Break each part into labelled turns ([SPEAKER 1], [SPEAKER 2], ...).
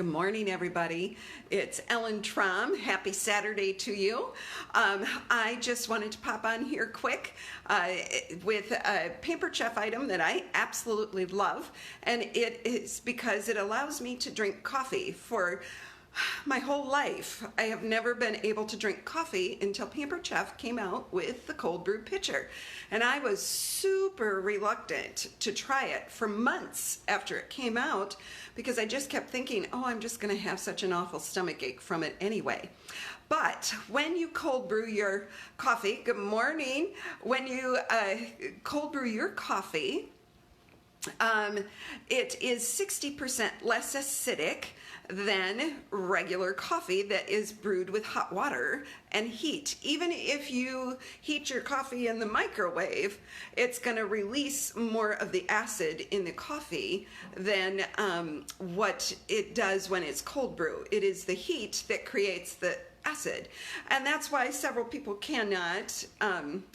[SPEAKER 1] Good morning, everybody. It's Ellen Trom. Happy Saturday to you. I just wanted to pop on here quick with a Pampered Chef item that I absolutely love, and it is because it allows me to drink coffee. For my whole life, I have never been able to drink coffee until Pampered Chef came out with the Cold Brew Pitcher. And I was super reluctant to try it for months after it came out because I just kept thinking, oh, I'm just going to have such an awful stomach ache from it anyway. But when you cold brew your coffee, good morning, when you cold brew your coffee, it is 60% less acidic than regular coffee that is brewed with hot water and heat. Even if you heat your coffee in the microwave, it's going to release more of the acid in the coffee than what it does when it's cold brew. It is the heat that creates the acid, and that's why several people cannot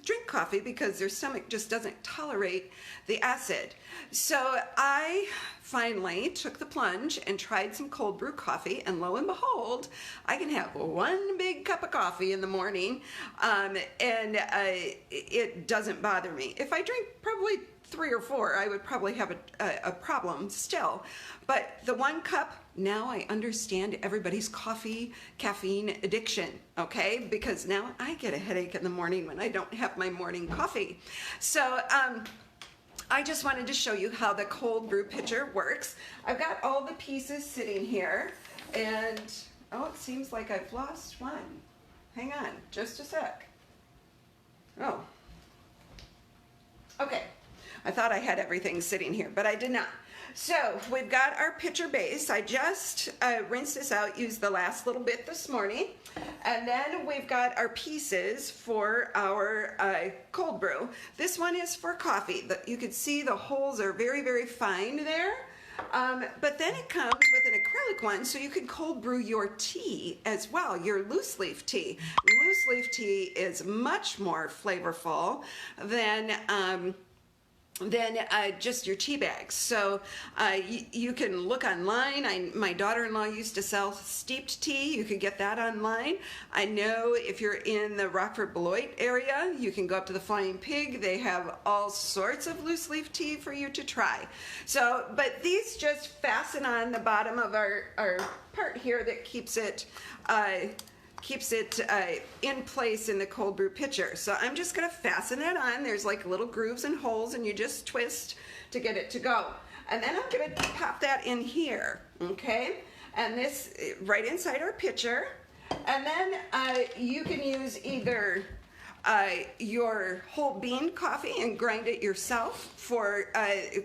[SPEAKER 1] drink coffee, because their stomach just doesn't tolerate the acid. So I finally took the plunge and tried some cold brew coffee, and lo and behold, I can have one big cup of coffee in the morning, and it doesn't bother me. If I drink probably 3 or 4, I would probably have a problem still. But the 1 cup, now I understand everybody's caffeine addiction, okay? Because now I get a headache in the morning when I don't have my morning coffee. So I just wanted to show you how the Cold Brew Pitcher works. I've got all the pieces sitting here, and oh, it seems like I've lost one. Hang on, just a sec. Oh. Okay. I thought I had everything sitting here, but I did not. So we've got our pitcher base. I just rinsed this out, used the last little bit this morning. And then we've got our pieces for our cold brew. This one is for coffee. You can see the holes are very, very fine there. But then it comes with an acrylic one, so you can cold brew your tea as well, your loose leaf tea. Loose leaf tea is much more flavorful than just your tea bags. So you can look online. My daughter-in-law used to sell steeped tea. You can get that online. I know if you're in the Rockford Beloit area, you can go up to the Flying Pig. They have all sorts of loose leaf tea for you to try. So, but these just fasten on the bottom of our part here that keeps it in place in the cold brew pitcher. So I'm just going to fasten it on. There's like little grooves and holes, and you just twist to get it to go. And then I'm going to pop that in here, okay? And this right inside our pitcher. And then you can use either your whole bean coffee and grind it yourself. For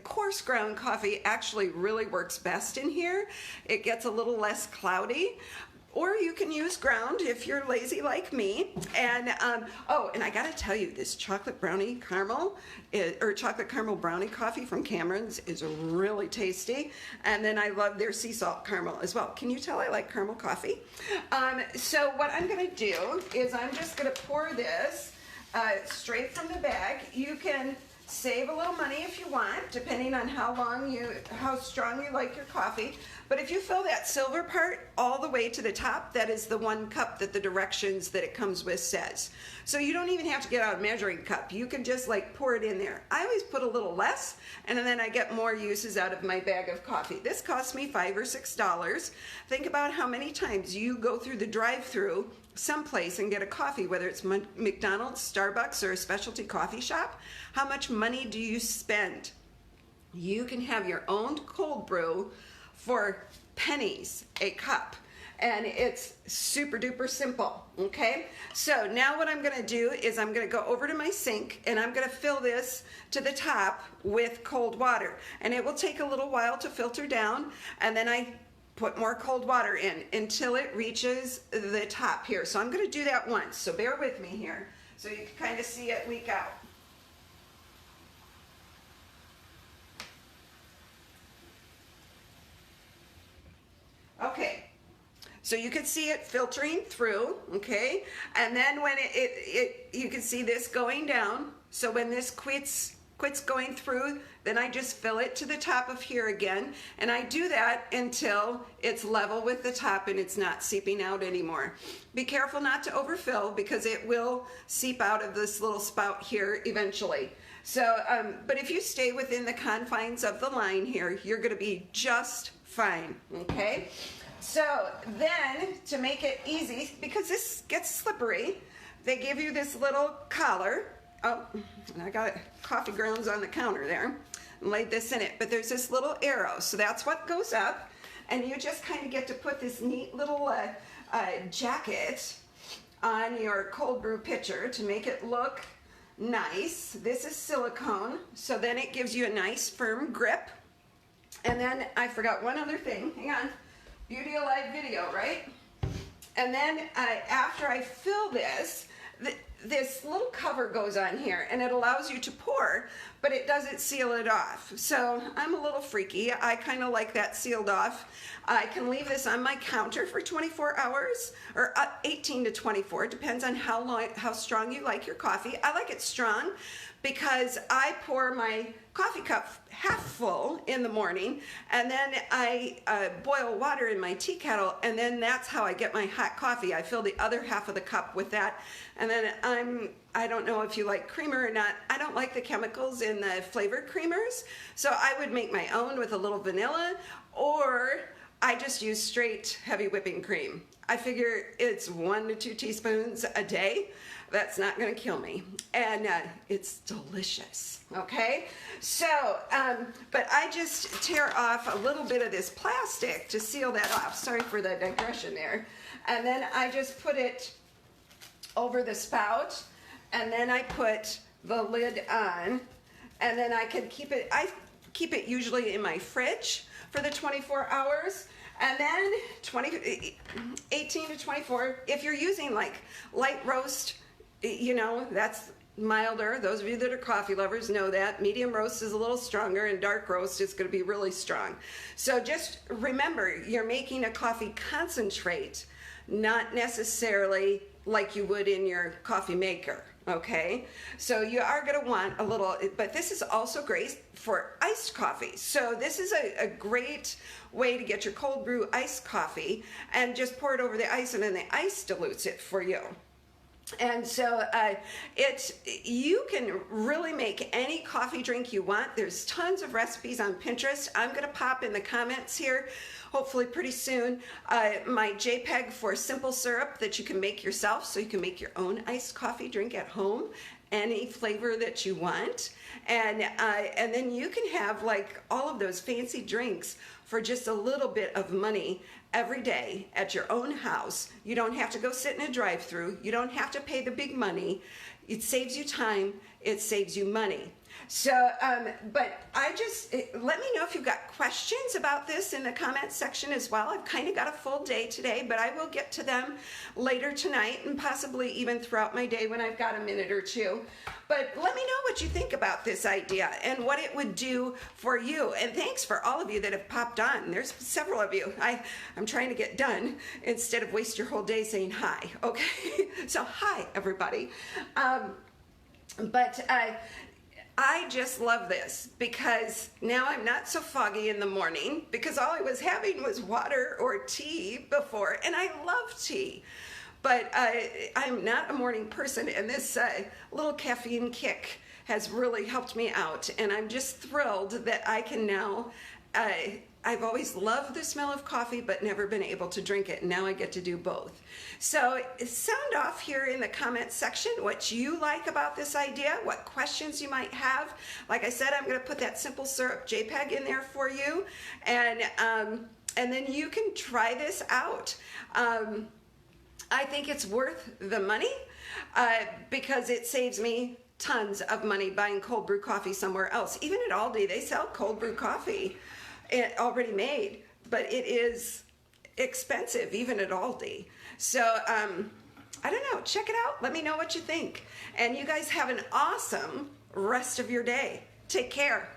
[SPEAKER 1] coarse ground coffee actually really works best in here. It gets a little less cloudy. Or you can use ground if you're lazy like me. And oh, and I gotta tell you, this chocolate brownie caramel, or chocolate caramel brownie coffee from Cameron's is really tasty. And then I love their sea salt caramel as well. Can you tell I like caramel coffee? So what I'm gonna do is I'm just gonna pour this straight from the bag. You can save a little money if you want, depending on how strong you like your coffee. But if you fill that silver part all the way to the top, that is the 1 cup that the directions that it comes with says. So you don't even have to get out a measuring cup. You can just like pour it in there. I always put a little less, and then I get more uses out of my bag of coffee. This cost me $5 or $6. Think about how many times you go through the drive-thru someplace and get a coffee, whether it's McDonald's, Starbucks, or a specialty coffee shop. How much money do you spend? You can have your own cold brew for pennies a cup, and it's super duper simple, okay? So now what I'm gonna do is I'm gonna go over to my sink, and I'm gonna fill this to the top with cold water, and it will take a little while to filter down, and then I put more cold water in until it reaches the top here. So I'm gonna do that once, so bear with me here so you can kind of see it leak out. Okay, so you can see it filtering through, okay? And then when you can see this going down. So when this quits quits going through, then I just fill it to the top of here again, and I do that until it's level with the top and it's not seeping out anymore. Be careful not to overfill because it will seep out of this little spout here eventually. So, but if you stay within the confines of the line here, you're gonna be just fine, okay? So then, to make it easy, because this gets slippery, they give you this little collar. Oh, and I got coffee grounds on the counter there and laid this in it, but there's this little arrow, so that's what goes up, and you just kind of get to put this neat little jacket on your cold brew pitcher to make it look nice. This is silicone, so then it gives you a nice firm grip. And then I forgot one other thing. Hang on. Beauty of live video, right? And then after I fill this, this little cover goes on here and it allows you to pour, but it doesn't seal it off. So I'm a little freaky. I kind of like that sealed off. I can leave this on my counter for 24 hours or 18 to 24. Depends on how strong you like your coffee. I like it strong because I pour my coffee cup half full in the morning, and then I boil water in my tea kettle, and then that's how I get my hot coffee. I fill the other half of the cup with that, and then I don't know if you like creamer or not. I don't like the chemicals in the flavored creamers, so I would make my own with a little vanilla, or I just use straight heavy whipping cream. I figure it's 1 to 2 teaspoons a day. That's not gonna kill me. And it's delicious, okay? So, but I just tear off a little bit of this plastic to seal that off. Sorry for the digression there. And then I just put it over the spout, and then I put the lid on, and then I can keep it, I keep it usually in my fridge for the 24 hours. And then 18 to 24, if you're using like light roast, you know, that's milder. Those of you that are coffee lovers know that. Medium roast is a little stronger, and dark roast is going to be really strong. So just remember, you're making a coffee concentrate, not necessarily like you would in your coffee maker, okay? So you are going to want a little, but this is also great for iced coffee. So this is a great way to get your cold brew iced coffee, and just pour it over the ice, and then the ice dilutes it for you. And so you can really make any coffee drink you want. There's tons of recipes on Pinterest. I'm going to pop in the comments here, hopefully pretty soon, my JPEG for simple syrup that you can make yourself, so you can make your own iced coffee drink at home, any flavor that you want. And then you can have like all of those fancy drinks for just a little bit of money every day at your own house. You don't have to go sit in a drive-thru. You don't have to pay the big money. It saves you time. It saves you money. So, but let me know if you've got questions about this in the comments section as well. I've kind of got a full day today, but I will get to them later tonight and possibly even throughout my day when I've got a minute or two. But let me know what you think about this idea and what it would do for you. And thanks for all of you that have popped on. There's several of you. I'm trying to get done instead of waste your whole day saying hi, okay? So hi, everybody. I just love this because now I'm not so foggy in the morning, because all I was having was water or tea before, and I love tea. But I'm not a morning person, and this little caffeine kick has really helped me out, and I'm just thrilled that I can now, I've always loved the smell of coffee but never been able to drink it, and now I get to do both. So sound off here in the comments section what you like about this idea, what questions you might have. Like I said, I'm going to put that simple syrup JPEG in there for you, and then you can try this out. I think it's worth the money because it saves me tons of money buying cold brew coffee somewhere else. Even at Aldi, they sell cold brew coffee already made, but it is expensive even at Aldi. So I don't know, check it out. Let me know what you think. And you guys have an awesome rest of your day. Take care.